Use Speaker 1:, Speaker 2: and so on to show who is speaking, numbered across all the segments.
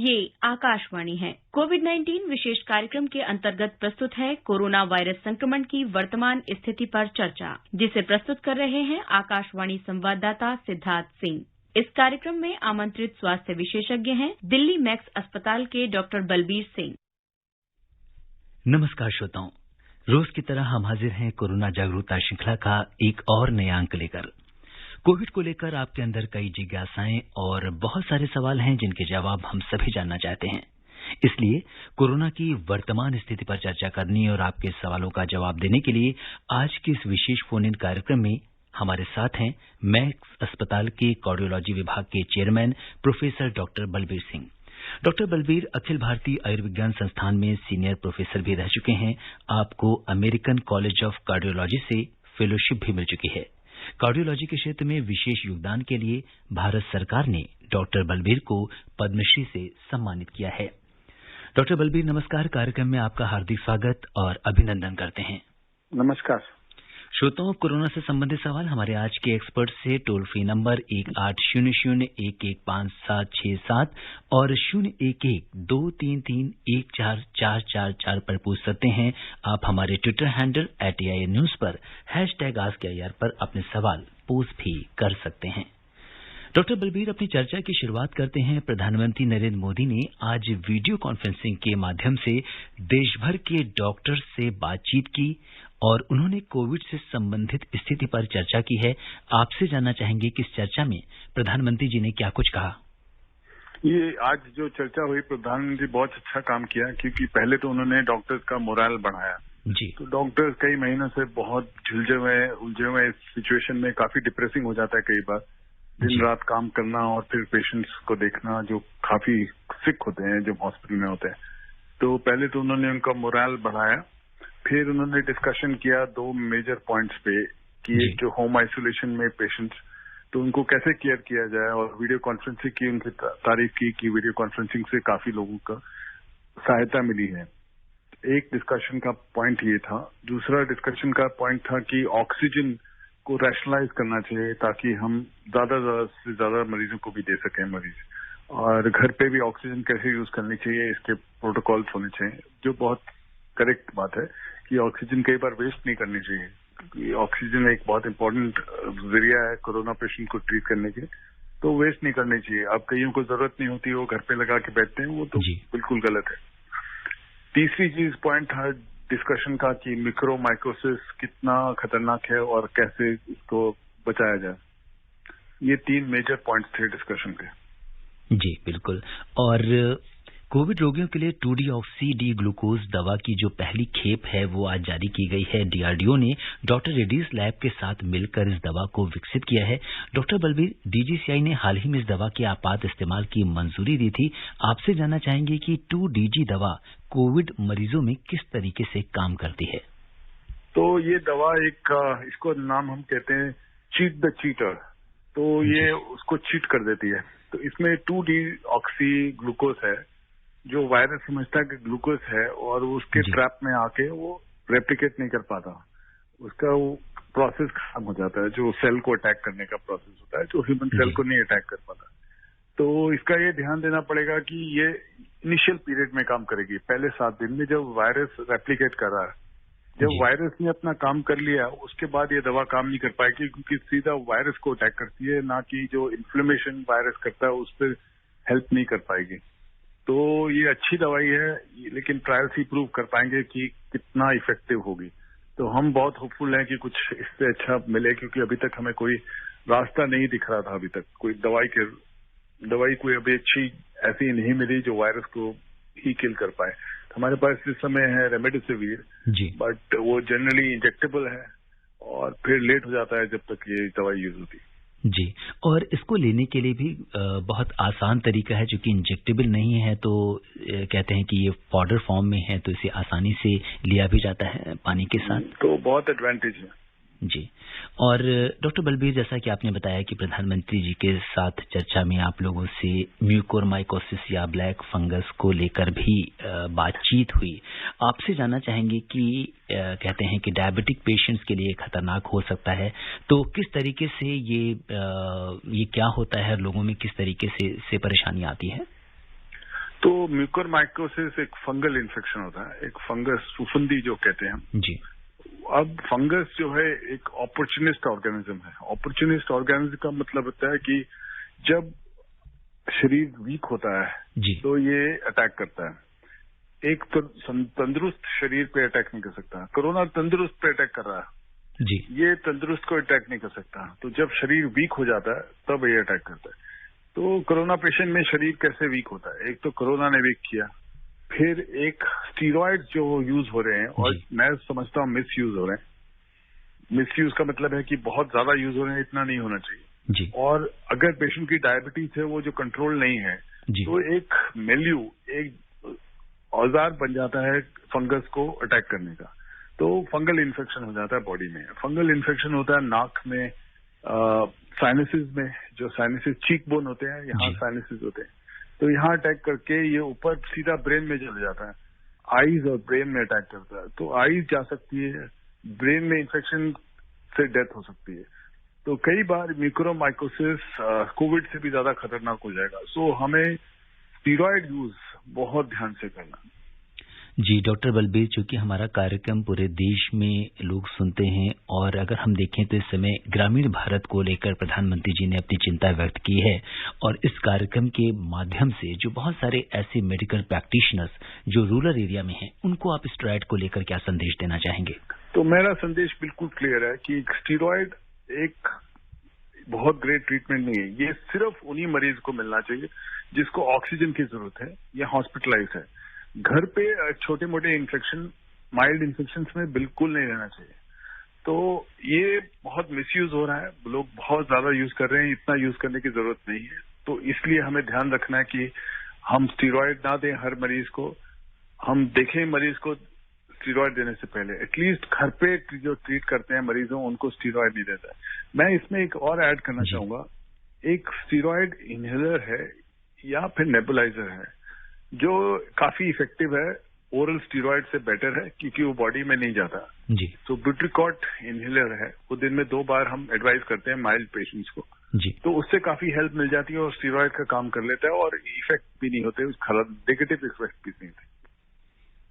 Speaker 1: ये आकाशवाणी है। कोविड-19 विशेष कार्यक्रम के अंतर्गत प्रस्तुत है कोरोना वायरस संक्रमण की वर्तमान स्थिति पर चर्चा, जिसे प्रस्तुत कर रहे हैं आकाशवाणी संवाददाता सिद्धार्थ सिंह। इस कार्यक्रम में आमंत्रित स्वास्थ्य विशेषज्ञ हैं दिल्ली मैक्स अस्पताल के डॉक्टर बलबीर सिंह।
Speaker 2: नमस्कार श्रोताओं, रोज की तरह हम हाजिर हैं कोरोना जागरूकता श्रृंखला का एक और नया अंक लेकर। कोविड को लेकर आपके अंदर कई जिज्ञासाएं और बहुत सारे सवाल हैं जिनके जवाब हम सभी जानना चाहते हैं। इसलिए कोरोना की वर्तमान स्थिति पर चर्चा करने और आपके सवालों का जवाब देने के लिए आज के इस विशेष फोन इन कार्यक्रम में हमारे साथ हैं मैक्स अस्पताल के कार्डियोलॉजी विभाग के chairman professor doctor Balbir Singh. Doctor Balbir अखिल भारतीय आयुर्विज्ञान संस्थान में सीनियर प्रोफेसर भी रह चुके हैं। आपको अमेरिकन कॉलेज ऑफ कार्डियोलॉजी से फेलोशिप भी मिल चुकी है। कार्डियोलॉजी के क्षेत्र में विशेष योगदान के लिए भारत सरकार ने डॉक्टर बलबीर को पद्मश्री से सम्मानित किया है। डॉक्टर बलबीर नमस्कार, कार्यक्रम में आपका हार्दिक स्वागत और अभिनंदन करते हैं।
Speaker 3: नमस्कार
Speaker 2: श्रोताओं, कोरोना से संबंधित सवाल हमारे आज के एक्सपर्ट से टोल फ्री नंबर 1800-115767 और 011-233-14444 पर पूछ सकते हैं। आप हमारे ट्विटर हैंडल @AIN न्यूज पर #AskAIR पर अपने सवाल पोस्ट भी कर सकते हैं। डॉक्टर बलबीर, अपनी चर्चा की शुरुआत करते हैं। प्रधानमंत्री नरेंद्र मोदी ने आज वीडियो कॉन्फ्रेंसिंग के माध्यम से देश भर के डॉक्टर्स से बातचीत की और उन्होंने कोविड से संबंधित स्थिति पर चर्चा की है। आपसे जानना चाहेंगे कि इस चर्चा में प्रधानमंत्री जी ने क्या कुछ कहा।
Speaker 3: ये आज जो चर्चा हुई, प्रधानमंत्री बहुत अच्छा काम किया, क्योंकि पहले तो उन्होंने डॉक्टर्स का मोरल बढ़ाया
Speaker 2: जी।
Speaker 3: तो डॉक्टर्स कई महीनों से बहुत उलझे हुए इस सिचुएशन में काफी डिप्रेसिंग हो जाता है कई बार, दिन रात काम करना और फिर पेशेंट्स को देखना जो काफी सिक होते हैं, जो हॉस्पिटल में होते हैं। तो पहले तो उन्होंने उनका मोरल बढ़ाया, फिर उन्होंने डिस्कशन किया 2 मेजर पॉइंट्स पे कि एक जो होम आइसोलेशन में पेशेंट्स, तो उनको कैसे केयर किया जाए, और वीडियो कॉन्फ्रेंसिंग की उनकी तारीफ की कि वीडियो कॉन्फ्रेंसिंग से काफी लोगों का सहायता मिली है। एक डिस्कशन का पॉइंट ये था। दूसरा डिस्कशन का पॉइंट था कि ऑक्सीजन को रैशनलाइज करना चाहिए ताकि हम ज्यादा से ज्यादा मरीजों को भी दे सकें मरीज, और घर पे भी ऑक्सीजन कैसे यूज करनी चाहिए, इसके प्रोटोकॉल्स होने चाहिए। जो बहुत करेक्ट बात है कि ऑक्सीजन कई बार वेस्ट नहीं करनी चाहिए, क्योंकि ऑक्सीजन एक बहुत इंपॉर्टेंट जरिया है कोरोना पेशेंट को ट्रीट करने के, तो वेस्ट नहीं करनी चाहिए। अब कईयों को जरूरत नहीं होती, वो घर पे लगा के बैठते हैं, वो तो बिल्कुल गलत है। तीसरी चीज पॉइंट था डिस्कशन का कि माइक्रोसिस कितना खतरनाक है और कैसे इसको बचाया जाए। ये 3 मेजर पॉइंट्स थे डिस्कशन के।
Speaker 2: जी बिल्कुल। और कोविड रोगियों के लिए 2-डीऑक्सी डी ग्लूकोज दवा की जो पहली खेप है वो आज जारी की गई है। DRDO ने डॉक्टर रेड्डीज लैब के साथ मिलकर इस दवा को विकसित किया है। डॉक्टर बलबीर, DGCI ने हाल ही में इस दवा के आपात इस्तेमाल की मंजूरी दी थी। आपसे जानना चाहेंगे कि 2DG दवा कोविड मरीजों में किस तरीके से काम करती है।
Speaker 3: तो ये दवा इसको नाम हम कहते हैं चीट द चीटर, तो ये उसको चीट कर देती है। तो इसमें 2-डीऑक्सी ग्लूकोज है, जो वायरस समझता है कि ग्लूकोज है, और उसके ट्रैप में आके वो रेप्लिकेट नहीं कर पाता। उसका वो प्रोसेस खत्म हो जाता है, जो सेल को अटैक करने का प्रोसेस होता है, जो ह्यूमन सेल को नहीं अटैक कर पाता। तो इसका ये ध्यान देना पड़ेगा कि ये इनिशियल पीरियड में काम करेगी, पहले 7 दिन में जब वायरस रेप्लिकेट कर रहा है। जब वायरस ने अपना काम कर लिया, उसके बाद ये दवा काम नहीं कर पाएगी, क्योंकि सीधा वायरस को अटैक करती है, ना कि जो इन्फ्लेमेशन वायरस करता है उस पर हेल्प नहीं कर पाएगी। तो ये अच्छी दवाई है, लेकिन ट्रायल्स ही प्रूव कर पाएंगे कि कितना इफेक्टिव होगी। तो हम बहुत होपफुल हैं कि कुछ इससे अच्छा मिले, क्योंकि अभी तक हमें कोई रास्ता नहीं दिख रहा था। अभी तक कोई दवाई कोई अभी अच्छी ऐसी नहीं मिली जो वायरस को ही किल कर पाए। हमारे पास इस समय है रेमडेसिविर, बट वो जनरली इंजेक्टेबल है और फिर लेट हो जाता है जब तक ये दवाई यूज होती है।
Speaker 2: जी, और इसको लेने के लिए भी बहुत आसान तरीका है, जो कि इंजेक्टेबल नहीं है, तो कहते हैं कि ये पाउडर फॉर्म में है, तो इसे आसानी से लिया भी जाता है पानी के साथ।
Speaker 3: तो बहुत एडवांटेज है।
Speaker 2: जी। और डॉक्टर बलबीर, जैसा कि आपने बताया कि प्रधानमंत्री जी के साथ चर्चा में आप लोगों से म्यूकोरमाइकोसिस या ब्लैक फंगस को लेकर भी बातचीत हुई। आपसे जानना चाहेंगे कि कहते हैं कि डायबिटिक पेशेंट्स के लिए खतरनाक हो सकता है, तो किस तरीके से ये क्या होता है, लोगों में किस तरीके से परेशानी आती है?
Speaker 3: तो म्यूकोरमाइकोसिस एक फंगल इन्फेक्शन होता है, एक फंगस फुफुंदी जो कहते हैं हम
Speaker 2: जी।
Speaker 3: अब फंगस जो है एक अपॉर्चुनिस्ट ऑर्गेनिज्म है। अपॉर्चुनिस्ट ऑर्गेनिज्म का मतलब होता है कि जब शरीर वीक होता है
Speaker 2: जी।
Speaker 3: तो ये अटैक करता है। एक तो तंदुरुस्त शरीर पे अटैक नहीं कर सकता। कोरोना तंदुरुस्त पे अटैक कर रहा है
Speaker 2: जी।
Speaker 3: ये तंदुरुस्त को अटैक नहीं कर सकता। तो जब शरीर वीक हो जाता है तब ये अटैक करता है। तो कोरोना पेशेंट में शरीर कैसे वीक होता है? एक तो कोरोना ने वीक किया, फिर एक स्टीरॉयड जो यूज हो रहे हैं और मैं समझता हूँ मिस यूज हो रहे हैं। मिस यूज का मतलब है कि बहुत ज्यादा यूज हो रहे हैं, इतना नहीं होना चाहिए
Speaker 2: जी।
Speaker 3: और अगर पेशेंट की डायबिटीज है वो जो कंट्रोल नहीं है
Speaker 2: जी।
Speaker 3: तो एक मेल्यू एक औजार बन जाता है फंगस को अटैक करने का। तो फंगल इन्फेक्शन हो जाता है बॉडी में। फंगल इन्फेक्शन होता है नाक में, साइनसिस में, जो साइनसिस चीक बोन होते हैं यहाँ साइनसिस होते हैं, तो यहाँ अटैक करके ये ऊपर सीधा ब्रेन में चले जाता है। आईज और ब्रेन में अटैक करता है तो आईज जा सकती है, ब्रेन में इन्फेक्शन से डेथ हो सकती है। तो कई बार म्यूकोरमाइकोसिस कोविड से भी ज्यादा खतरनाक हो जाएगा। सो हमें स्टीरॉयड यूज बहुत ध्यान से करना।
Speaker 2: जी डॉक्टर बलबीर, चूंकि हमारा कार्यक्रम पूरे देश में लोग सुनते हैं और अगर हम देखें तो इस समय ग्रामीण भारत को लेकर प्रधानमंत्री जी ने अपनी चिंता व्यक्त की है और इस कार्यक्रम के माध्यम से जो बहुत सारे ऐसे मेडिकल प्रैक्टिशनर्स जो रूरल एरिया में हैं उनको आप स्टेरॉयड को लेकर क्या संदेश देना चाहेंगे?
Speaker 3: तो मेरा संदेश बिल्कुल क्लियर है कि स्टीरॉयड एक बहुत ग्रेट ट्रीटमेंट नहीं है। ये सिर्फ उन्हीं मरीज को मिलना चाहिए जिसको ऑक्सीजन की जरूरत है या हॉस्पिटलाइज है। घर पे छोटे मोटे इन्फेक्शन, माइल्ड इन्फेक्शन में बिल्कुल नहीं रहना चाहिए। तो ये बहुत मिसयूज हो रहा है, लोग बहुत ज्यादा यूज कर रहे हैं, इतना यूज करने की जरूरत नहीं है। तो इसलिए हमें ध्यान रखना है कि हम स्टीरॉयड ना दें हर मरीज को। हम देखें मरीज को स्टीरॉयड देने से पहले एटलीस्ट घर पे जो ट्रीट करते हैं मरीजों उनको स्टीरॉयड नहीं देता है। मैं इसमें एक और ऐड करना चाहूंगा, एक स्टीरॉयड इनहेलर है या फिर नेबुलाइजर है जो काफी इफेक्टिव है, ओरल स्टीरॉयड से बेटर है क्योंकि वो बॉडी में नहीं जाता
Speaker 2: जी।
Speaker 3: तो बुट्रिकॉट इनहेलर है, वो दिन में 2 बार हम एडवाइस करते हैं माइल्ड पेशेंट्स को
Speaker 2: जी।
Speaker 3: तो उससे काफी हेल्प मिल जाती है और स्टीरॉयड का काम कर लेता है और इफेक्ट भी नहीं होते, नेगेटिव इफेक्ट भी नहीं होते।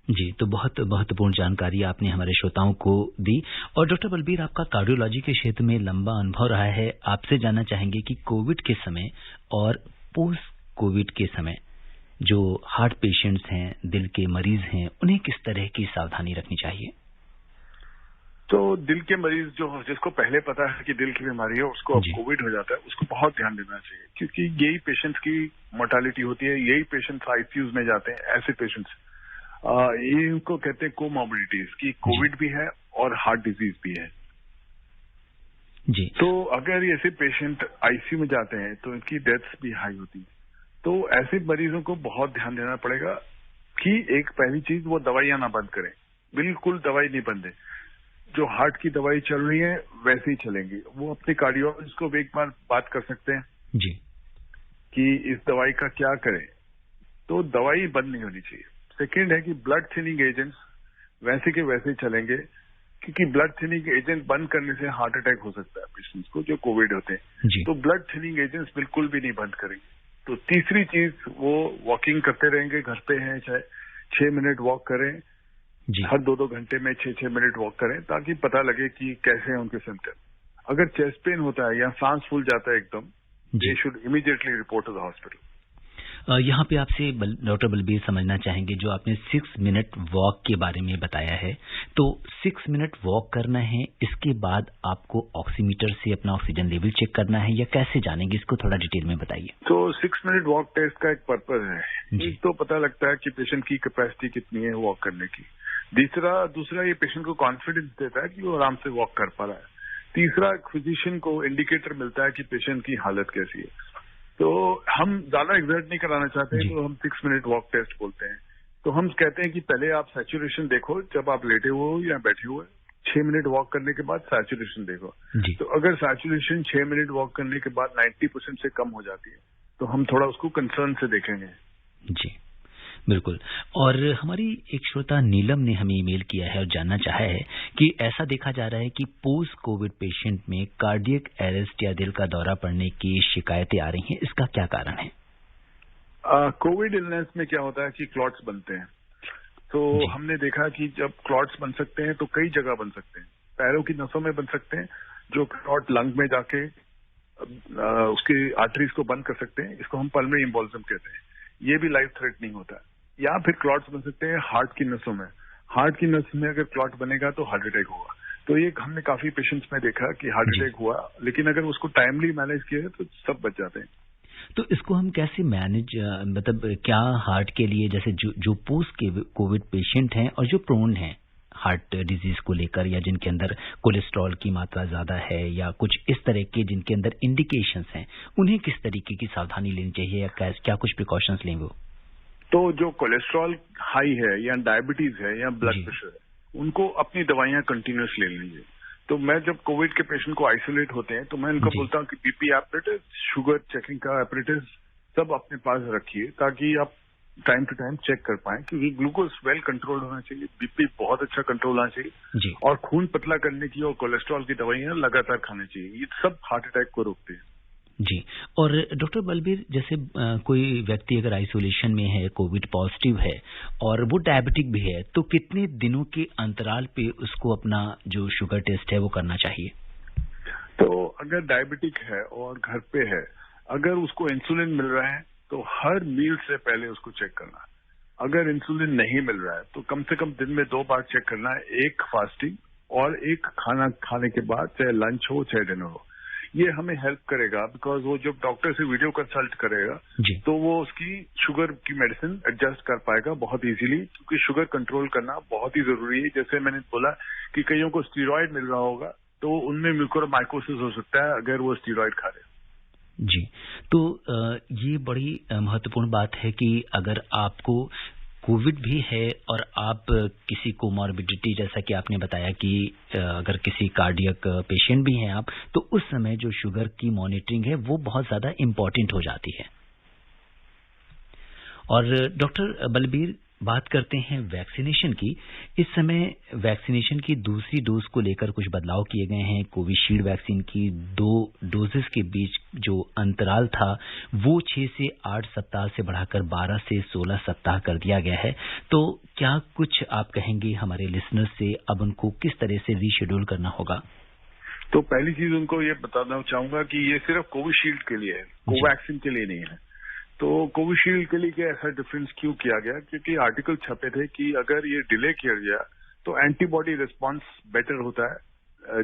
Speaker 2: जी, तो बहुत महत्वपूर्ण जानकारी आपने हमारे श्रोताओं को दी। और डॉक्टर बलबीर, आपका कार्डियोलॉजी के क्षेत्र में लंबा अनुभव रहा है, आपसे जानना चाहेंगे कि कोविड के समय और पोस्ट कोविड के समय जो हार्ट पेशेंट्स हैं, दिल के मरीज हैं, उन्हें किस तरह की सावधानी रखनी चाहिए?
Speaker 3: तो दिल के मरीज जिसको पहले पता है कि दिल की बीमारी है, उसको अब कोविड हो जाता है, उसको बहुत ध्यान देना चाहिए क्योंकि यही पेशेंट्स की मोर्टालिटी होती है, यही पेशेंट्स आईसीयूज में जाते हैं। ऐसे पेशेंट्स ये इनको कहते हैं कोमॉर्बिडिटीज की कोविड भी है और हार्ट डिजीज भी है
Speaker 2: जी।
Speaker 3: तो अगर ऐसे पेशेंट आईसीयू में जाते हैं तो इनकी डेथ्स भी हाई होती है। तो ऐसे मरीजों को बहुत ध्यान देना पड़ेगा कि एक पहली चीज वो दवाइयां ना बंद करें, बिल्कुल दवाई नहीं बंद है। जो हार्ट की दवाई चल रही है वैसे ही चलेंगी। वो अपने कार्डियोलॉजिस्ट को एक बार बात कर सकते हैं
Speaker 2: जी
Speaker 3: कि इस दवाई का क्या करें, तो दवाई बंद नहीं होनी चाहिए। सेकेंड है कि ब्लड थिनिंग एजेंट्स वैसे के वैसे ही चलेंगे क्योंकि ब्लड थिनिंग एजेंट बंद करने से हार्ट अटैक हो सकता है पेशेंट्स को जो कोविड होते हैं। तो ब्लड थिनिंग एजेंट्स बिल्कुल भी नहीं बंद करेंगे। तो तीसरी चीज वो वॉकिंग करते रहेंगे, घर पे हैं चाहे 6 मिनट वॉक करें जी। हर 2-2 घंटे में 6-6 मिनट वॉक करें ताकि पता लगे कि कैसे हैं उनके सिम्टम। अगर चेस्ट पेन होता है या सांस फूल जाता है एकदम, they should immediately report to the hospital.
Speaker 2: यहाँ पे आपसे डॉक्टर बलबीर समझना चाहेंगे, जो आपने 6 मिनट वॉक के बारे में बताया है, तो 6 मिनट वॉक करना है, इसके बाद आपको ऑक्सीमीटर से अपना ऑक्सीजन लेवल चेक करना है या कैसे जानेंगे, इसको थोड़ा डिटेल में बताइए। तो
Speaker 3: 6 मिनट वॉक टेस्ट का एक पर्पज है, एक तो पता लगता है कि पेशेंट की कैपेसिटी कितनी है वॉक करने की। दूसरा ये पेशेंट को कॉन्फिडेंस देता है कि वो आराम से वॉक कर पा रहा है। तीसरा फिजिशियन को इंडिकेटर मिलता है कि पेशेंट की हालत कैसी है। तो हम ज्यादा एग्जर्ट नहीं कराना चाहते हैं तो हम 6 मिनट वॉक टेस्ट बोलते हैं। तो हम कहते हैं कि पहले आप सैचुरेशन देखो जब आप लेटे हुए हो या बैठे हुए, 6 मिनट वॉक करने के बाद सैचुरेशन देखो। तो अगर सैचुरेशन 6 मिनट वॉक करने के बाद 90% से कम हो जाती है तो हम थोड़ा उसको कंसर्न से देखेंगे।
Speaker 2: जी बिल्कुल। और हमारी एक श्रोता नीलम ने हमें ईमेल किया है और जानना चाहा है कि ऐसा देखा जा रहा है कि पोस्ट कोविड पेशेंट में कार्डियक अरेस्ट या दिल का दौरा पड़ने की शिकायतें आ रही हैं, इसका क्या कारण है?
Speaker 3: कोविड इलनेस में क्या होता है कि क्लॉट्स बनते हैं। तो हमने देखा कि जब क्लॉट्स बन सकते हैं तो कई जगह बन सकते हैं। पैरों की नसों में बन सकते हैं, जो क्लॉट लंग में जाके उसकी आर्टरीज को बंद कर सकते हैं। इसको हम पल्मोनरी एम्बोलिज्म कहते हैं। ये भी लाइफ थ्रेटनिंग होता है। या फिर क्लॉट्स बन सकते हैं हार्ट की नसों में। हार्ट की नस में अगर क्लॉट बनेगा तो हार्ट अटैक होगा। तो ये हमने काफी पेशेंट्स में देखा कि हार्ट अटैक हुआ, लेकिन अगर उसको टाइमली मैनेज किया तो सब बच जाते हैं।
Speaker 2: तो इसको हम कैसे मैनेज, मतलब क्या हार्ट के लिए, जैसे जो पोस्ट कोविड पेशेंट हैं और जो प्रोन हैं हार्ट डिजीज को लेकर, या जिनके अंदर कोलेस्ट्रॉल की मात्रा ज्यादा है या कुछ इस तरह के जिनके अंदर इंडिकेशंस हैं, उन्हें किस तरीके की सावधानी लेनी चाहिए या क्या कुछ प्रिकॉशंस लें वो?
Speaker 3: तो जो कोलेस्ट्रॉल हाई है या डायबिटीज है या ब्लड प्रेशर है, उनको अपनी दवाइयां कंटिन्यूस ले लीजिए। तो मैं जब कोविड के पेशेंट को आइसोलेट होते हैं तो मैं उनको बोलता हूँ कि बीपी एपरेटिस, शुगर चेकिंग का एपरेटिस सब अपने पास रखिए, ताकि आप टाइम टू टाइम चेक कर पाएं, क्योंकि ग्लूकोज वेल कंट्रोल होना चाहिए, बीपी बहुत अच्छा कंट्रोल होना चाहिए, और खून पतला करने की और कोलेस्ट्रॉल की दवाइयां लगातार खानी चाहिए। ये सब हार्ट अटैक को रोकते हैं।
Speaker 2: जी। और डॉक्टर बलबीर, जैसे कोई व्यक्ति अगर आइसोलेशन में है, कोविड पॉजिटिव है और वो डायबिटिक भी है, तो कितने दिनों के अंतराल पे उसको अपना जो शुगर टेस्ट है वो करना चाहिए?
Speaker 3: तो अगर डायबिटिक है और घर पे है, अगर उसको इंसुलिन मिल रहा है तो हर मील से पहले उसको चेक करना। अगर इंसुलिन नहीं मिल रहा है तो कम से कम दिन में 2 बार चेक करना है, एक फास्टिंग और एक खाना खाने के बाद, चाहे लंच हो चाहे डिनर हो। ये हमें हेल्प करेगा, बिकॉज वो जब डॉक्टर से वीडियो कंसल्ट करेगा तो वो उसकी शुगर की मेडिसिन एडजस्ट कर पाएगा बहुत इजीली, क्योंकि शुगर कंट्रोल करना बहुत ही जरूरी है। जैसे मैंने बोला कि कईयों को स्टीरॉयड मिल रहा होगा तो उनमें म्यूकोरमाइकोसिस हो सकता है अगर वो स्टीरॉयड खा रहे।
Speaker 2: जी। तो ये बड़ी महत्वपूर्ण बात है कि अगर आपको कोविड भी है और आप किसी कोमॉर्बिडिटी, जैसा कि आपने बताया कि अगर किसी कार्डियक पेशेंट भी हैं आप, तो उस समय जो शुगर की मॉनिटरिंग है वो बहुत ज्यादा इम्पोर्टेंट हो जाती है। और डॉक्टर बलबीर, बात करते हैं वैक्सीनेशन की। इस समय वैक्सीनेशन की दूसरी डोज को लेकर कुछ बदलाव किए गए हैं। कोविशील्ड वैक्सीन की 2 डोजेस के बीच जो अंतराल था वो 6 से 8 सप्ताह से बढ़ाकर 12 से 16 सप्ताह कर दिया गया है। तो क्या कुछ आप कहेंगे हमारे लिसनर्स से, अब उनको किस तरह से रीशेड्यूल करना होगा?
Speaker 3: तो पहली चीज उनको ये बताना चाहूंगा कि ये सिर्फ कोविशील्ड के लिए है, कोवैक्सीन के लिए नहीं है। तो कोविशील्ड के लिए ऐसा डिफरेंस क्यों किया गया? क्योंकि आर्टिकल छपे थे कि अगर ये डिले किया गया तो एंटीबॉडी रिस्पांस बेटर होता है।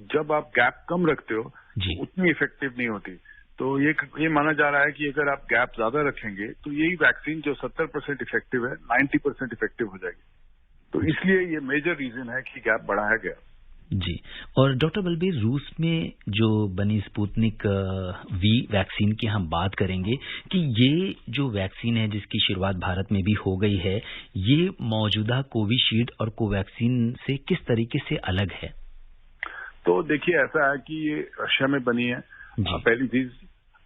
Speaker 3: जब आप गैप कम रखते हो उतनी इफेक्टिव नहीं होती। तो ये माना जा रहा है कि अगर आप गैप ज्यादा रखेंगे तो यही वैक्सीन जो 70% इफेक्टिव है 90% इफेक्टिव हो जाएगी। तो इसलिए ये मेजर रीजन है कि गैप बढ़ाया गया।
Speaker 2: जी। और डॉक्टर बलबीर, रूस में जो बनी स्पुतनिक वी वैक्सीन की हम बात करेंगे कि ये जो वैक्सीन है जिसकी शुरुआत भारत में भी हो गई है, ये मौजूदा कोविशील्ड और कोवैक्सीन से किस तरीके से अलग है?
Speaker 3: तो देखिए, ऐसा है कि ये रशिया में बनी है पहली चीज,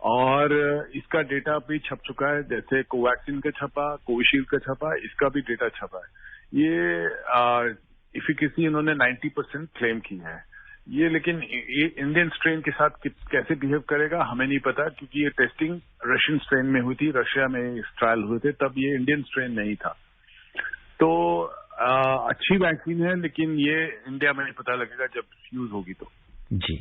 Speaker 3: और इसका डेटा भी छप चुका है। जैसे कोवैक्सीन का छपा, कोविशील्ड का छपा, इसका भी डेटा छपा है। ये इफिकेसी इन्होंने 90% क्लेम की है। ये लेकिन ये इंडियन स्ट्रेन के साथ कैसे बिहेव करेगा हमें नहीं पता, क्योंकि ये टेस्टिंग रशियन स्ट्रेन में हुई थी, रशिया में ट्रायल हुए थे, तब ये इंडियन स्ट्रेन नहीं था। तो अच्छी वैक्सीन है, लेकिन ये इंडिया में नहीं पता लगेगा जब यूज होगी तो।
Speaker 2: जी।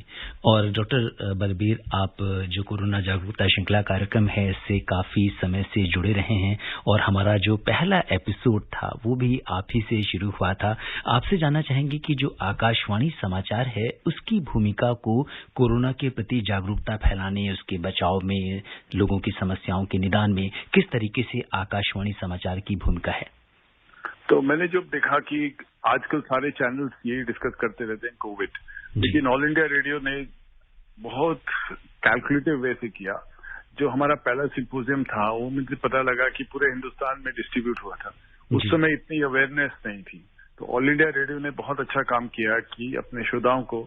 Speaker 2: और डॉक्टर बलबीर, आप जो कोरोना जागरूकता श्रृंखला कार्यक्रम है इससे काफी समय से जुड़े रहे हैं, और हमारा जो पहला एपिसोड था वो भी आप ही से शुरू हुआ था। आपसे जानना चाहेंगे कि जो आकाशवाणी समाचार है उसकी भूमिका को कोरोना के प्रति जागरूकता फैलाने, उसके बचाव में, लोगों की समस्याओं के निदान में किस तरीके से आकाशवाणी समाचार की भूमिका है?
Speaker 3: तो मैंने जब देखा कि आजकल सारे चैनल्स ये डिस्कस करते रहते हैं कोविड, लेकिन ऑल इंडिया रेडियो ने बहुत कैलकुलेटिव वे से किया। जो हमारा पहला सिंपोजियम था वो मुझे पता लगा कि पूरे हिंदुस्तान में डिस्ट्रीब्यूट हुआ था। उस समय इतनी अवेयरनेस नहीं थी। तो ऑल इंडिया रेडियो ने बहुत अच्छा काम किया कि अपने श्रोताओं को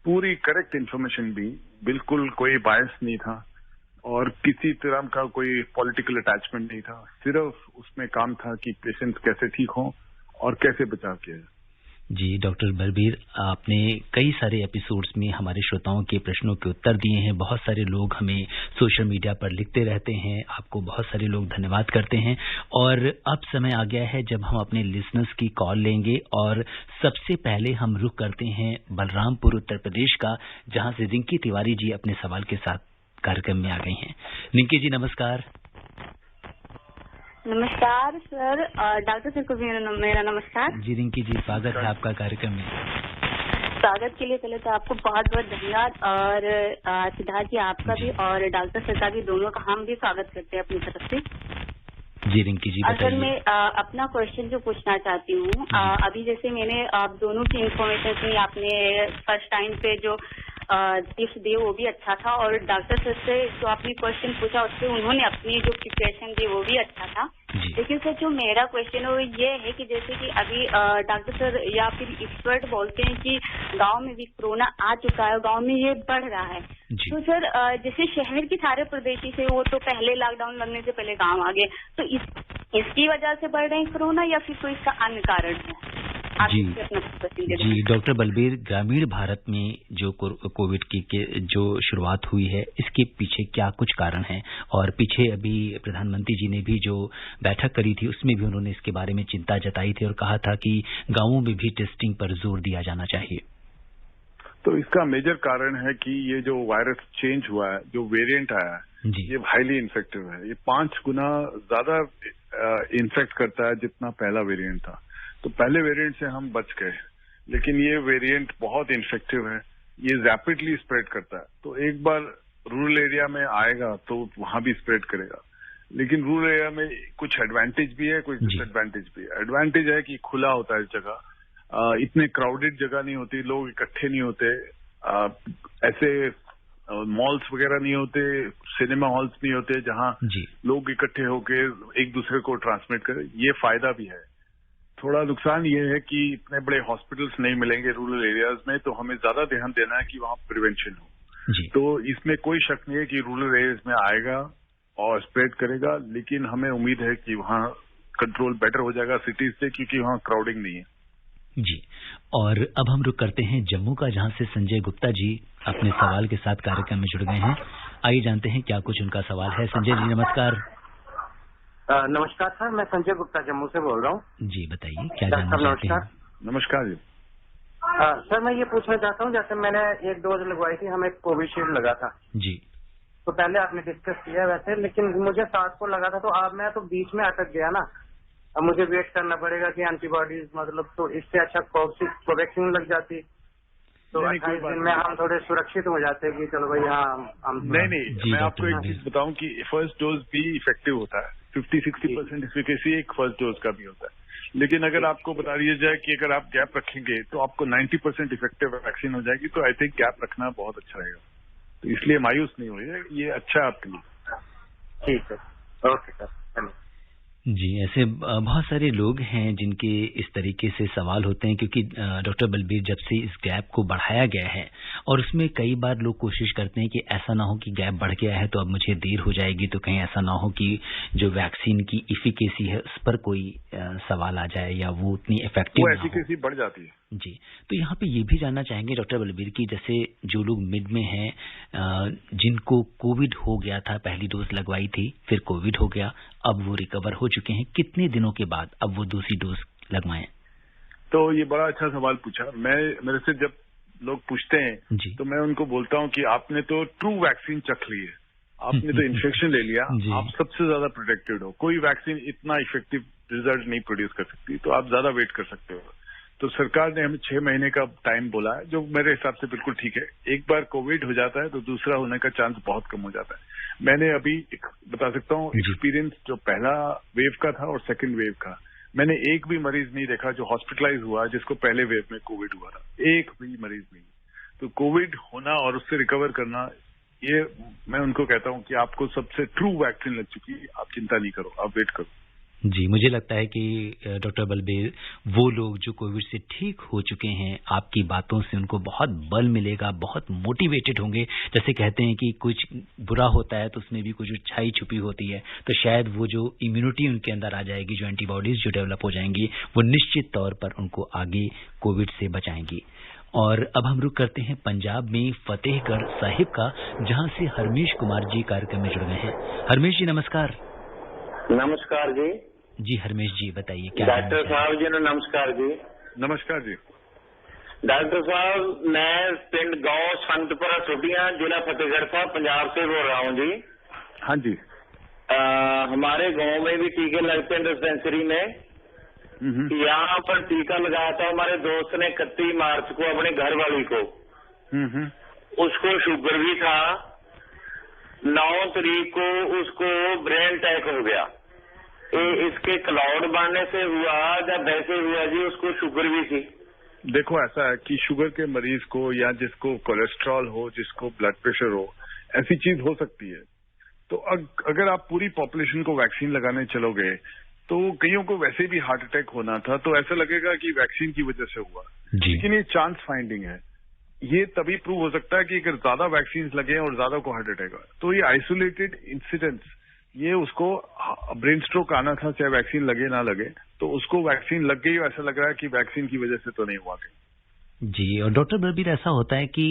Speaker 3: पूरी करेक्ट इन्फॉर्मेशन दी, बिल्कुल कोई बायस नहीं था और किसी तरह का कोई पॉलिटिकल अटैचमेंट नहीं था। सिर्फ उसमें काम था कि पेशेंट कैसे ठीक हों और कैसे बचाव किया जाए।
Speaker 2: जी डॉक्टर बलबीर, आपने कई सारे एपिसोड्स में हमारे श्रोताओं के प्रश्नों के उत्तर दिए हैं। बहुत सारे लोग हमें सोशल मीडिया पर लिखते रहते हैं, आपको बहुत सारे लोग धन्यवाद करते हैं। और अब समय आ गया है जब हम अपने लिसनर्स की कॉल लेंगे और सबसे पहले हम रुख करते हैं बलरामपुर उत्तर प्रदेश का, जहां से रिंकी तिवारी जी अपने सवाल के साथ कार्यक्रम में आ गई हैं। रिंकी जी नमस्कार।
Speaker 4: नमस्कार सर, डॉक्टर सर को भी मेरा नमस्कार।
Speaker 2: जी रिंकी जी, स्वागत है आपका कार्यक्रम में।
Speaker 4: स्वागत के लिए पहले तो आपको बहुत बहुत धन्यवाद, और सिद्धार्थ जी आपका भी और डॉक्टर सर का भी, दोनों का हम भी स्वागत करते हैं अपनी तरफ से।
Speaker 2: जी रिंकी जी बताइए।
Speaker 4: अगर मैं अपना क्वेश्चन जो पूछना चाहती हूँ, अभी जैसे मैंने आप दोनों की इन्फॉर्मेशन सुनी, आपने फर्स्ट टाइम पे जो टिप्स दिए वो भी अच्छा था, और डॉक्टर सर से जो आपने क्वेश्चन पूछा उससे उन्होंने अपनी जो प्रिपरेशन दी वो भी अच्छा था। लेकिन सर जो मेरा क्वेश्चन है वो ये है कि जैसे कि अभी डॉक्टर सर या फिर एक्सपर्ट बोलते हैं कि गांव में भी कोरोना आ चुका है, गांव में ये बढ़ रहा है, तो सर जैसे शहर के सारे प्रदेशी से वो तो पहले लॉकडाउन लगने से पहले गाँव आ गए, तो इसकी वजह से बढ़ रहे हैं कोरोना या फिर कोई इसका अन्य कारण है?
Speaker 2: जी डॉक्टर बलबीर, ग्रामीण भारत में जो कोविड की जो शुरुआत हुई है, इसके पीछे क्या कुछ कारण हैं? और पीछे अभी प्रधानमंत्री जी ने भी जो बैठक करी थी उसमें भी उन्होंने इसके बारे में चिंता जताई थी और कहा था कि गांवों में भी टेस्टिंग पर जोर दिया जाना चाहिए।
Speaker 3: तो इसका मेजर कारण है कि ये जो वायरस चेंज हुआ है, जो वेरिएंट आया है, ये हाईली इन्फेक्टिव है। ये 5 गुना ज्यादा इन्फेक्ट करता है जितना पहला वेरिएंट था। तो पहले वेरिएंट से हम बच गए, लेकिन ये वेरिएंट बहुत इन्फेक्टिव है, ये रैपिडली स्प्रेड करता है। तो एक बार रूरल एरिया में आएगा तो वहां भी स्प्रेड करेगा, लेकिन रूरल एरिया में कुछ एडवांटेज भी है, कुछ डिसएडवांटेज भी है। एडवांटेज है कि खुला होता है जगह, इतने क्राउडेड जगह नहीं होती, लोग इकट्ठे नहीं होते, ऐसे मॉल्स वगैरह नहीं होते, सिनेमा हॉल्स नहीं होते जहां लोग इकट्ठे होकर एक दूसरे को ट्रांसमिट करें। ये फायदा भी है। थोड़ा नुकसान ये है कि इतने बड़े हॉस्पिटल्स नहीं मिलेंगे रूरल एरियाज में, तो हमें ज्यादा ध्यान देना है कि वहां प्रिवेंशन हो। तो इसमें कोई शक नहीं है कि रूरल एरियाज में आएगा और स्प्रेड करेगा, लेकिन हमें उम्मीद है कि वहां कंट्रोल बेटर हो जाएगा सिटीज से, क्योंकि वहां क्राउडिंग नहीं है।
Speaker 2: जी, और अब हम रुक करते हैं जम्मू का, जहां से संजय गुप्ता जी अपने सवाल के साथ कार्यक्रम में जुड़ गए हैं। आइए जानते हैं क्या कुछ उनका सवाल है। संजय जी नमस्कार।
Speaker 5: नमस्कार सर, मैं संजय गुप्ता जम्मू से बोल रहा हूँ।
Speaker 2: जी बताइए क्या जानना चाहते हैं?
Speaker 3: नमस्कार जी।
Speaker 5: सर मैं ये पूछना चाहता हूँ, जैसे मैंने एक डोज लगवाई थी, हमें कोविशील्ड लगा था
Speaker 2: जी,
Speaker 5: तो पहले आपने डिस्कस किया वैसे, लेकिन मुझे 7 को लगा था, तो अब मैं तो बीच में अटक गया ना, अब मुझे वेट करना पड़ेगा कि एंटीबॉडीज मतलब, तो इससे अच्छा कोवैक्सीन लग जाती तो 28 दिन में हम थोड़े सुरक्षित हो जाते कि चलो भाई हाँ हम
Speaker 3: नहीं मैं आपको एक चीज बताऊं कि फर्स्ट डोज भी इफेक्टिव होता है, 50-60% एफिकेसी एक फर्स्ट डोज का भी होता है। लेकिन अगर आपको बता दिया जाए कि अगर आप गैप रखेंगे तो आपको 90% इफेक्टिव वैक्सीन हो जाएगी, तो आई थिंक गैप रखना बहुत अच्छा रहेगा। तो इसलिए मायूस नहीं होइए, ये अच्छा है आपके लिए।
Speaker 5: ठीक है, ओके सर, धन्यवाद।
Speaker 2: जी, ऐसे बहुत सारे लोग हैं जिनके इस तरीके से सवाल होते हैं, क्योंकि डॉक्टर बलबीर जब से इस गैप को बढ़ाया गया है और उसमें कई बार लोग कोशिश करते हैं कि ऐसा ना हो कि गैप बढ़ गया है तो अब मुझे देर हो जाएगी, तो कहीं ऐसा ना हो कि जो वैक्सीन की इफिकेसी है उस पर कोई सवाल आ जाए या वो उतनी इफेक्टिव ना हो।
Speaker 3: एफिकेसी बढ़ जाती है।
Speaker 2: जी, तो यहाँ पे ये भी जानना चाहेंगे डॉक्टर बलबीर की, जैसे जो लोग मिड में हैं, जिनको कोविड हो गया था, पहली डोज लगवाई थी, फिर कोविड हो गया, अब वो रिकवर हो चुके हैं, कितने दिनों के बाद अब वो दूसरी डोज लगवाएं?
Speaker 3: तो ये बड़ा अच्छा सवाल पूछा। मेरे से जब लोग पूछते हैं तो मैं उनको बोलता हूँ कि आपने तो ट्रू वैक्सीन चख ली है, आपने तो इन्फेक्शन ले लिया, आप सबसे ज्यादा प्रोटेक्टेड हो। कोई वैक्सीन इतना इफेक्टिव रिजल्ट नहीं प्रोड्यूस कर सकती, तो आप ज्यादा वेट कर सकते हो। तो सरकार ने हमें 6 महीने का टाइम बोला है, जो मेरे हिसाब से बिल्कुल ठीक है। एक बार कोविड हो जाता है तो दूसरा होने का चांस बहुत कम हो जाता है। मैंने अभी बता सकता हूँ एक्सपीरियंस, जो पहला वेव का था और सेकंड वेव का, मैंने एक भी मरीज नहीं देखा जो हॉस्पिटलाइज हुआ जिसको पहले वेव में कोविड हुआ था, एक भी मरीज नहीं। तो कोविड होना और उससे रिकवर करना, ये मैं उनको कहता हूँ कि आपको सबसे ट्रू वैक्सीन लग चुकी है, आप चिंता नहीं करो, आप वेट करो।
Speaker 2: जी, मुझे लगता है कि डॉक्टर बलबीर, वो लोग जो कोविड से ठीक हो चुके हैं, आपकी बातों से उनको बहुत बल मिलेगा, बहुत मोटिवेटेड होंगे। जैसे कहते हैं कि कुछ बुरा होता है तो उसमें भी कुछ अच्छाई छुपी होती है, तो शायद वो जो इम्यूनिटी उनके अंदर आ जाएगी, जो एंटीबॉडीज जो डेवलप हो जाएंगी, वो निश्चित तौर पर उनको आगे कोविड से बचाएंगी। और अब हम रुक करते हैं पंजाब में फतेहगढ़ साहिब का, जहां से हरमेश कुमार जी कार्यक्रम में जुड़ गए हैं। हरमेश जी नमस्कार।
Speaker 6: नमस्कार जी।
Speaker 2: जी हरमेश जी बताइए क्या।
Speaker 6: डॉक्टर साहब जी ने नमस्कार जी।
Speaker 3: नमस्कार जी।
Speaker 6: डॉक्टर साहब, मैं पिंड गांव संतपुरा छुटियां, जिला फतेहगढ़ साहब, पंजाब से बोल रहा हूँ जी।
Speaker 3: हाँ जी।
Speaker 6: हमारे गांव में भी टीके लगते हैं डिस्पेंसरी में। यहाँ पर टीका लगाया था हमारे दोस्त ने 31 मार्च को अपने घर वाली को। उसको शुगर भी था। 9 तारीख को उसको ब्रेन अटैक हो गया। इसके क्लाउड बनने से हुआ या वैसे हुआ जी, उसको शुगर भी थी।
Speaker 3: देखो ऐसा है कि शुगर के मरीज को या जिसको कोलेस्ट्रॉल हो, जिसको ब्लड प्रेशर हो, ऐसी चीज हो सकती है। तो अगर आप पूरी पॉपुलेशन को वैक्सीन लगाने चलोगे तो कईयों को वैसे भी हार्ट अटैक होना था, तो ऐसा लगेगा कि वैक्सीन की वजह से हुआ। लेकिन ये चांस फाइंडिंग है। ये तभी प्रूव हो सकता है कि अगर ज्यादा वैक्सीन लगे और ज्यादा को हार्ट अटैक आए। तो ये आइसोलेटेड इंसिडेंट्स, ये उसको ब्रेन स्ट्रोक आना था, चाहे वैक्सीन लगे ना लगे, तो उसको वैक्सीन लग गई, ऐसा लग रहा है कि वैक्सीन की वजह से तो नहीं हुआ।
Speaker 2: जी, और डॉक्टर बलबीर, ऐसा होता है कि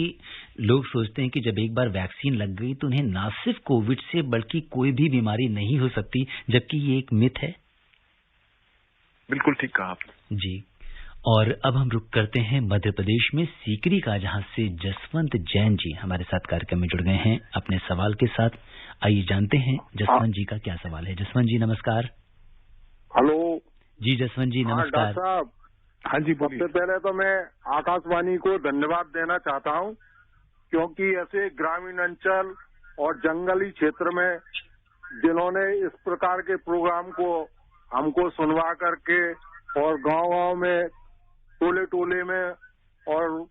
Speaker 2: लोग सोचते हैं कि जब एक बार वैक्सीन लग गई तो उन्हें ना सिर्फ कोविड से बल्कि कोई भी बीमारी नहीं हो सकती, जबकि ये एक मिथ है।
Speaker 3: बिल्कुल ठीक कहा आपने
Speaker 2: जी। और अब हम रुक करते हैं मध्य प्रदेश में सीकरी का, जहां से जसवंत जैन जी हमारे साथ कार्यक्रम में जुड़ गए हैं अपने सवाल के साथ। आइए जानते हैं जसवंत जी का क्या सवाल है। जसवंत जी नमस्कार।
Speaker 7: हेलो
Speaker 2: जी जसवंत जी नमस्कार।
Speaker 7: डॉक्टर साहब,
Speaker 3: हाँ जी।
Speaker 7: सबसे पहले तो मैं आकाशवाणी को धन्यवाद देना चाहता हूं, क्योंकि ऐसे ग्रामीण अंचल और जंगली क्षेत्र में जिन्होंने इस प्रकार के प्रोग्राम को हमको सुनवा करके और गांव में, टोले टोले में और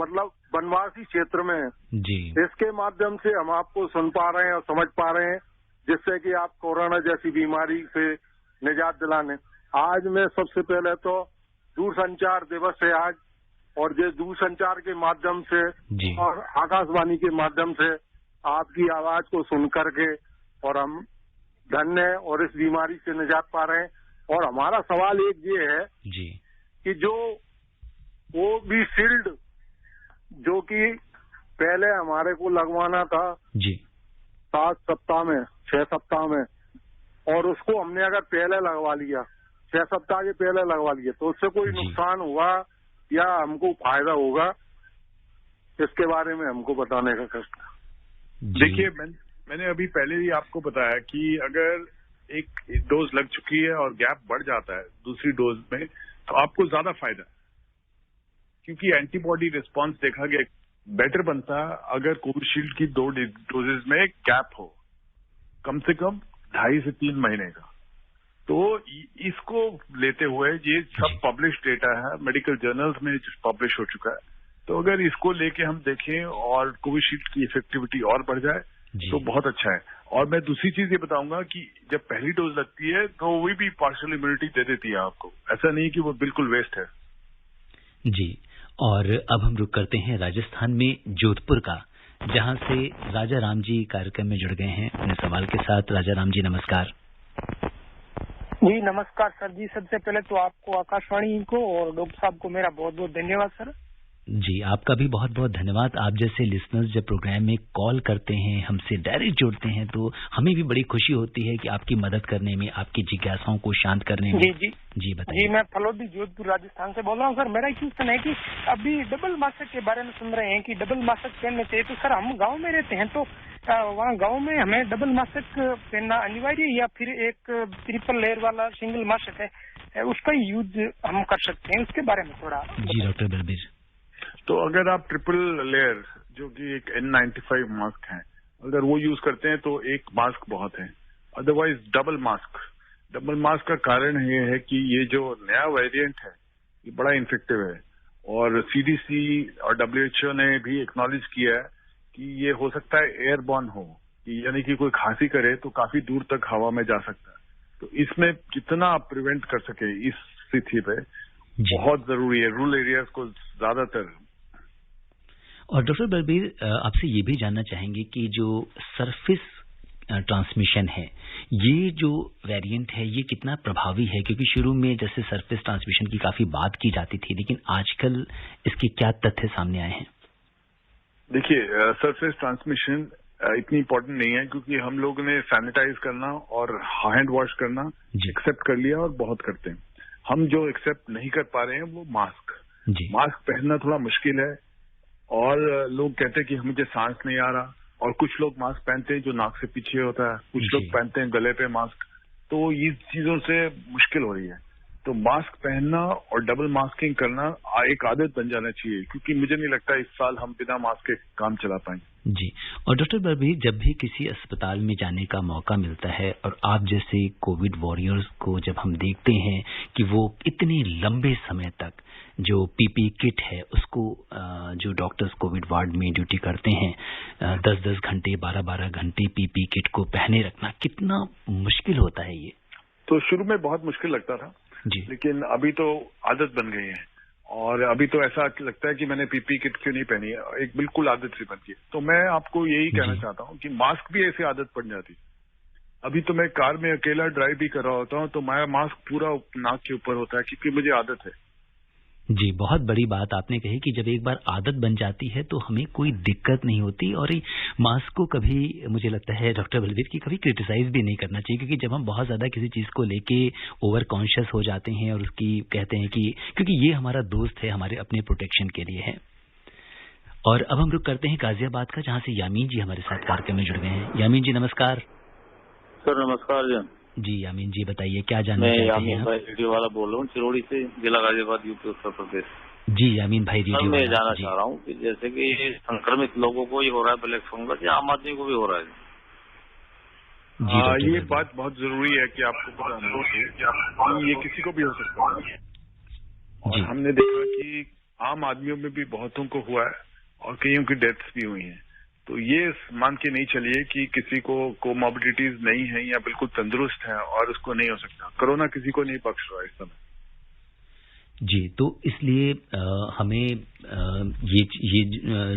Speaker 7: मतलब वनवासी क्षेत्र में
Speaker 2: जी,
Speaker 7: इसके माध्यम से हम आपको सुन पा रहे हैं और समझ पा रहे हैं, जिससे कि आप कोरोना जैसी बीमारी से निजात दिलाने। आज मैं सबसे पहले तो दूरसंचार दिवस है आज, और ये दूरसंचार के माध्यम से और आकाशवाणी के माध्यम से आपकी आवाज को सुन करके और हम धन्य और इस बीमारी से निजात पा रहे हैं। और हमारा सवाल एक ये है
Speaker 2: जी
Speaker 7: कि जो कोविशील्ड जो कि पहले हमारे को लगवाना था
Speaker 2: जी
Speaker 7: 7 सप्ताह में, 6 सप्ताह में, और उसको हमने अगर पहले लगवा लिया, 6 सप्ताह के पहले लगवा लिया, तो उससे कोई नुकसान हुआ या हमको फायदा होगा, इसके बारे में हमको बताने का कष्ट।
Speaker 3: देखिए, मैंने अभी पहले ही आपको बताया कि अगर एक डोज लग चुकी है और गैप बढ़ जाता है दूसरी डोज में, तो आपको ज्यादा फायदा है, क्योंकि एंटीबॉडी रिस्पांस देखा गया बेटर बनता है अगर कोविशील्ड की 2 डोजेज में गैप हो, कम से कम 2.5 से 3 महीने का। तो इसको लेते हुए, ये सब पब्लिश डेटा है, मेडिकल जर्नल्स में पब्लिश हो चुका है, तो अगर इसको लेके हम देखें और कोविशील्ड की इफेक्टिविटी और बढ़ जाए तो बहुत अच्छा है। और मैं दूसरी चीज ये बताऊंगा कि जब पहली डोज लगती है तो वो भी पार्शियल इम्यूनिटी दे देती है आपको, ऐसा नहीं कि वो बिल्कुल वेस्ट है।
Speaker 2: जी, और अब हम रुक करते हैं राजस्थान में जोधपुर का, जहां से राजा राम जी कार्यक्रम में जुड़ गए हैं अपने सवाल के साथ। राजा राम जी नमस्कार।
Speaker 8: जी नमस्कार सर जी। सबसे पहले तो आपको, आकाशवाणी को और डॉक्टर साहब को मेरा बहुत बहुत धन्यवाद सर।
Speaker 2: जी, आपका भी बहुत बहुत धन्यवाद। आप जैसे लिसनर्स जब प्रोग्राम में कॉल करते हैं, हमसे डायरेक्ट जुड़ते हैं, तो हमें भी बड़ी खुशी होती है कि आपकी मदद करने में, आपकी जिज्ञासाओं को शांत करने में। जी बताइए।
Speaker 8: जी, मैं फलोदी जोधपुर राजस्थान से बोल रहा हूँ सर। मेरा क्वेश्चन है कि अभी डबल मास्क के बारे में सुन रहे हैं कि डबल मास्क पहनने चाहिए, तो सर हम गाँव में रहते हैं, तो वहाँ गाँव में हमें डबल मास्क पहनना अनिवार्य है या फिर एक ट्रिपल लेयर वाला सिंगल मास्क है उसका यूज हम कर सकते हैं, उसके बारे में थोड़ा।
Speaker 2: जी डॉक्टर बलबीर।
Speaker 3: तो अगर आप ट्रिपल लेयर, जो कि एक N95 मास्क है, अगर वो यूज करते हैं तो एक मास्क बहुत है। अदरवाइज डबल मास्क का कारण ये है कि ये जो नया वेरिएंट है ये बड़ा इन्फेक्टिव है, और CDC और WHO ने भी एक्नॉलेज किया है कि ये हो सकता है एयरबॉर्न हो, यानी कि कोई खांसी करे तो काफी दूर तक हवा में जा सकता है। तो इसमें जितना आप प्रिवेंट कर सके इस स्थिति पे बहुत जरूरी है, रूरल एरियाज को ज्यादातर।
Speaker 2: और डॉक्टर बलबीर, आपसे ये भी जानना चाहेंगे कि जो सरफेस ट्रांसमिशन है, ये जो वेरिएंट है, ये कितना प्रभावी है? क्योंकि शुरू में जैसे सरफेस ट्रांसमिशन की काफी बात की जाती थी, लेकिन आजकल इसके क्या तथ्य सामने आए हैं?
Speaker 3: देखिए, सरफेस ट्रांसमिशन इतनी इम्पोर्टेंट नहीं है, क्योंकि हम लोग ने सैनिटाइज करना और हैंड वॉश करना एक्सेप्ट कर लिया और बहुत करते हैं। हम जो एक्सेप्ट नहीं कर पा रहे हैं वो मास्क। मास्क पहनना थोड़ा मुश्किल है और लोग कहते हैं कि मुझे सांस नहीं आ रहा, और कुछ लोग मास्क पहनते हैं जो नाक से पीछे होता है, कुछ लोग पहनते हैं गले पे मास्क, तो ये चीजों से मुश्किल हो रही है। तो मास्क पहनना और डबल मास्किंग करना एक आदत बन जाना चाहिए, क्योंकि मुझे नहीं लगता इस साल हम बिना मास्क के काम चला पाएंगे।
Speaker 2: जी। और डॉक्टर बलबीर, जब भी किसी अस्पताल में जाने का मौका मिलता है और आप जैसे कोविड वॉरियर्स को जब हम देखते हैं कि वो इतने लंबे समय तक जो पीपी किट है उसको जो डॉक्टर्स कोविड वार्ड में ड्यूटी करते हैं 10-10 घंटे 12-12 घंटे पीपी किट को पहने रखना कितना मुश्किल होता है ये?
Speaker 3: तो शुरू में बहुत मुश्किल लगता था
Speaker 2: जी,
Speaker 3: लेकिन अभी तो आदत बन गई है और अभी तो ऐसा लगता है कि मैंने पीपी किट क्यों नहीं पहनी है, एक बिल्कुल आदत सी बन गई। तो मैं आपको यही कहना चाहता हूँ कि मास्क भी ऐसी आदत पड़ जाती। अभी तो मैं कार में अकेला ड्राइव भी कर रहा होता हूँ तो मेरा मास्क पूरा नाक के ऊपर होता है, क्योंकि मुझे आदत है।
Speaker 2: जी, बहुत बड़ी बात आपने कही कि जब एक बार आदत बन जाती है तो हमें कोई दिक्कत नहीं होती। और मास्क को कभी, मुझे लगता है डॉक्टर बलबीर, की कभी क्रिटिसाइज भी नहीं करना चाहिए, क्योंकि जब हम बहुत ज्यादा किसी चीज को लेके ओवर कॉन्शियस हो जाते हैं और उसकी कहते हैं कि क्योंकि ये हमारा दोस्त है, हमारे अपने प्रोटेक्शन के लिए है। और अब हम रुक करते हैं गाजियाबाद का, जहाँ से यामीन जी हमारे साथ कार्यक्रम में जुड़ गए हैं। यामीन जी नमस्कार।
Speaker 6: सर नमस्कार
Speaker 2: जी यामीन जी, बताइए क्या जानना चाहते हैं?
Speaker 6: मैं यामीन भाई रेडियो वाला बोल रहा हूँ, चिरौड़ी से, जिला गाजियाबाद, यूपी, उत्तर प्रदेश।
Speaker 2: जी यामीन भाई, रेडियो
Speaker 6: मैं जानना चाह रहा हूँ कि जैसे कि संक्रमित लोगों को ही हो रहा है ब्लैक फंगस, या आम आदमी को भी हो रहा है?
Speaker 3: जी, ये बात बहुत जरूरी है कि आपको पता होना चाहिए कि ये किसी को भी हो सकता है। और हमने देखा कि आम आदमियों में भी बहुतों को हुआ है और कईयों की डेथ्स भी हुई हैं। तो ये मान के नहीं चलिए कि किसी को कोमॉर्बिडिटीज नहीं है या बिल्कुल तंदुरुस्त है और उसको नहीं हो सकता। कोरोना किसी को नहीं बख्श रहा है इस समय।
Speaker 2: जी, तो इसलिए हमें ये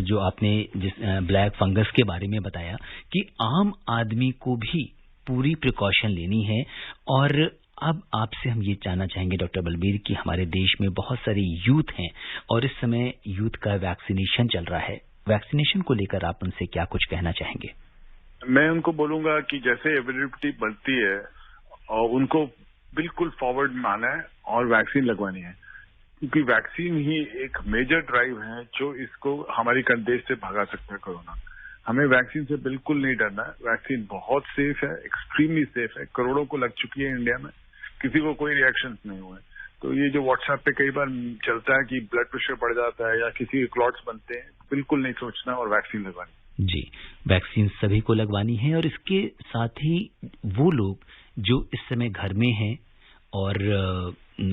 Speaker 2: जो आपने जिस ब्लैक फंगस के बारे में बताया कि आम आदमी को भी पूरी प्रिकॉशन लेनी है। और अब आपसे हम ये जानना चाहेंगे डॉक्टर बलबीर कि हमारे देश में बहुत सारे यूथ हैं और इस समय यूथ का वैक्सीनेशन चल रहा है। वैक्सीनेशन को लेकर आप उनसे क्या कुछ कहना चाहेंगे?
Speaker 3: मैं उनको बोलूंगा कि जैसे एविलिबिलिटी बढ़ती है और उनको बिल्कुल फॉरवर्ड में आना है और वैक्सीन लगवानी है, क्योंकि वैक्सीन ही एक मेजर ड्राइव है जो इसको हमारी देश से भगा सकता है कोरोना। हमें वैक्सीन से बिल्कुल नहीं डरना है। वैक्सीन बहुत सेफ है, एक्सट्रीमली सेफ है। करोड़ों को लग चुकी है इंडिया में, किसी को कोई रिएक्शन नहीं हुए। तो ये जो व्हाट्सएप पे कई बार चलता है कि ब्लड प्रेशर बढ़ जाता है या किसी के क्लॉट्स बनते हैं, बिल्कुल नहीं सोचना और वैक्सीन लगवानी।
Speaker 2: जी, वैक्सीन सभी को लगवानी है। और इसके साथ ही वो लोग जो इस समय घर में हैं और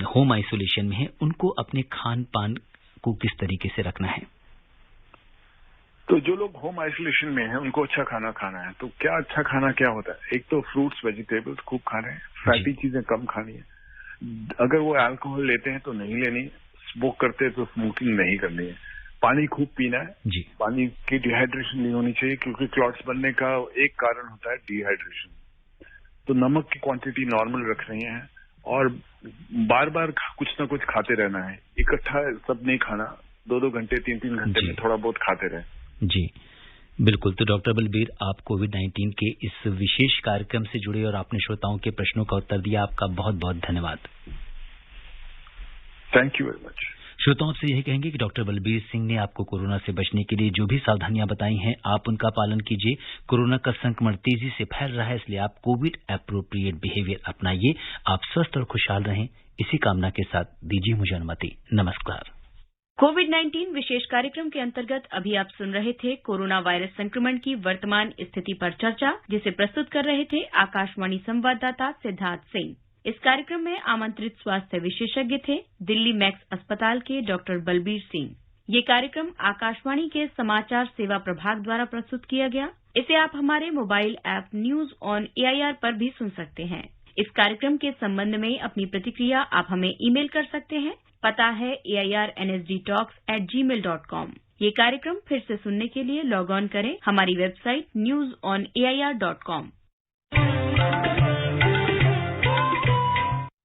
Speaker 2: होम आइसोलेशन में हैं, उनको अपने खान पान को किस तरीके से रखना है?
Speaker 3: तो जो लोग होम आइसोलेशन में हैं उनको अच्छा खाना खाना है। तो क्या अच्छा खाना क्या होता है? एक तो फ्रूट्स वेजिटेबल्स खूब खाने हैं, फैटी चीजें कम खानी है। अगर वो अल्कोहल लेते हैं तो नहीं लेनी, स्मोक करते हैं तो स्मोकिंग नहीं करनी है। पानी खूब पीना है
Speaker 2: जी।
Speaker 3: पानी की डिहाइड्रेशन नहीं होनी चाहिए, क्योंकि क्लॉट्स बनने का एक कारण होता है डिहाइड्रेशन। तो नमक की क्वांटिटी नॉर्मल रख रही है और बार बार कुछ ना कुछ खाते रहना है। इकट्ठा सब नहीं खाना, 2-2 घंटे 3-3 घंटे में थोड़ा बहुत खाते रहे।
Speaker 2: जी बिल्कुल। तो डॉक्टर बलबीर, आप कोविड-19 के इस विशेष कार्यक्रम से जुड़े और आपने श्रोताओं के प्रश्नों का उत्तर दिया, आपका बहुत बहुत धन्यवाद।
Speaker 3: Thank you very much.
Speaker 2: श्रोताओं से यही कहेंगे कि डॉक्टर बलबीर सिंह ने आपको कोरोना से बचने के लिए जो भी सावधानियां बताई हैं, आप उनका पालन कीजिए। कोरोना का संक्रमण तेजी से फैल रहा है, इसलिए आप कोविड एप्रोप्रिएट बिहेवियर अपनाइए। आप स्वस्थ और खुशहाल रहें, इसी कामना के साथ दीजिए मुझे अनुमति। नमस्कार।
Speaker 1: कोविड-19 विशेष कार्यक्रम के अंतर्गत अभी आप सुन रहे थे कोरोना वायरस संक्रमण की वर्तमान स्थिति पर चर्चा, जिसे प्रस्तुत कर रहे थे आकाशवाणी संवाददाता सिद्धार्थ सिंह। इस कार्यक्रम में आमंत्रित स्वास्थ्य विशेषज्ञ थे दिल्ली मैक्स अस्पताल के डॉक्टर बलबीर सिंह। ये कार्यक्रम आकाशवाणी के समाचार सेवा प्रभाग द्वारा प्रस्तुत किया गया। इसे आप हमारे mobile app news on AIR पर भी सुन सकते हैं। इस कार्यक्रम के संबंध में अपनी प्रतिक्रिया आप हमें ईमेल कर सकते हैं। पता है airnsdtalks@gmail.com। ये कार्यक्रम फिर से सुनने के लिए लॉग ऑन करें हमारी वेबसाइट newsonair.com।